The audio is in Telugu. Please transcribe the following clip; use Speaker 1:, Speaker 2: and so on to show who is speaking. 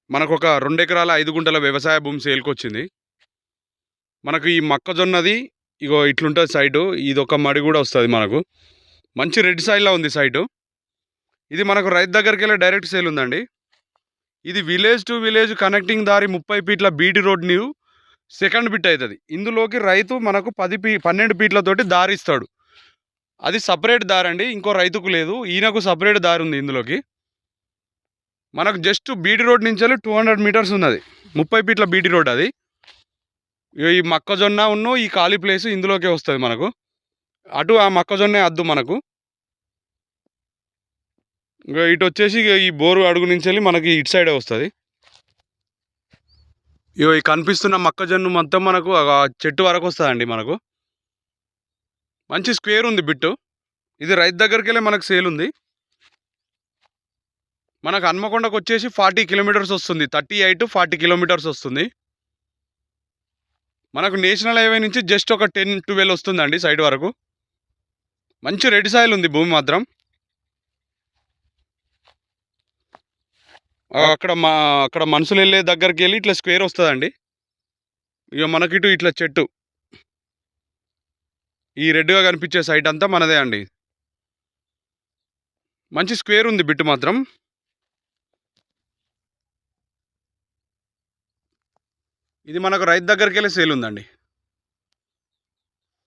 Speaker 1: మనకొక 2 ఎకరాల 5 గుంటల వ్యవసాయ భూమి సేల్‌కొచ్చింది. మనకు ఈ మొక్కజొన్నది ఇగో ఇట్లుంటది సైటు. ఇదొక మడి గూడా వస్తది మనకు. మంచి రెడ్ సాయిల్‌లా ఉంది సైటు. ఇది మనకు రైతు దగ్గరికెళ్ళి డైరెక్ట్ సేల్ ఉందండి. ఇది విలేజ్ టు విలేజ్ కనెక్టింగ్ దారి 30 ఫీట్ల BT road new second bit అయితది. ఇందులోకి రైతు మనకు 12 ఫీట్లతోటి దారిస్తాడు. అది సెపరేట్ దారండి. ఇంకో రైతుకు లేదు. ఈయనకు సెపరేట్ దారుంది ఇందులోకి. మనకు జస్ట్ బీటీ రోడ్ నుంచెల్లి 200 మీటర్స్ ఉన్నది. 30 ఫీట్ల బీటీ రోడ్ అది. ఇగో ఈ మొక్కజొన్న ఈ ఖాళీ ప్లేసు ఇందులోకే వస్తది మనకు. అటు ఆ మొక్కజొన్నే అద్దు మనకు. ఇగో ఇటొచ్చేసి ఇగ ఈ బోరు అడుగు నుంచెల్లి మనకి ఇటు సైడే వస్తది. ఇగో ఈ కనిపిస్తున్న మొక్కజొన్న మొత్తం మనకు ఆ చెట్టు వరకు వస్తదండి మనకు. మంచి స్క్వేర్ ఉంది బిట్టు. ఇది రైతు దగ్గరికెళ్ళే మనకు సేల్ ఉంది. మనకు హన్మకొండకొచ్చేసి 40 కిలోమీటర్స్ వస్తుంది. 38, 40 కిలోమీటర్స్ వస్తుంది. మనకు నేషనల్ హైవే నుంచి జస్ట్ ఒక 10, 12 వస్తుందండి సైడ్ వరకు. మంచి రెడ్ సాయిల్ ఉంది భూమి మాత్రం. అక్కడ మనుషులు వెళ్ళే దగ్గరికి వెళ్ళి ఇట్లా స్క్వేర్ వస్తుందండి. ఇక మనకిటు ఇట్లా చెట్టు ఈ రెడ్గా కనిపించే సైట్ అంతా మనదే అండి. మంచి స్క్వేర్ ఉంది బిట్టు మాత్రం. ఇది మనకు రైతు దగ్గరికి వెళ్ళి సేల్ ఉందండి.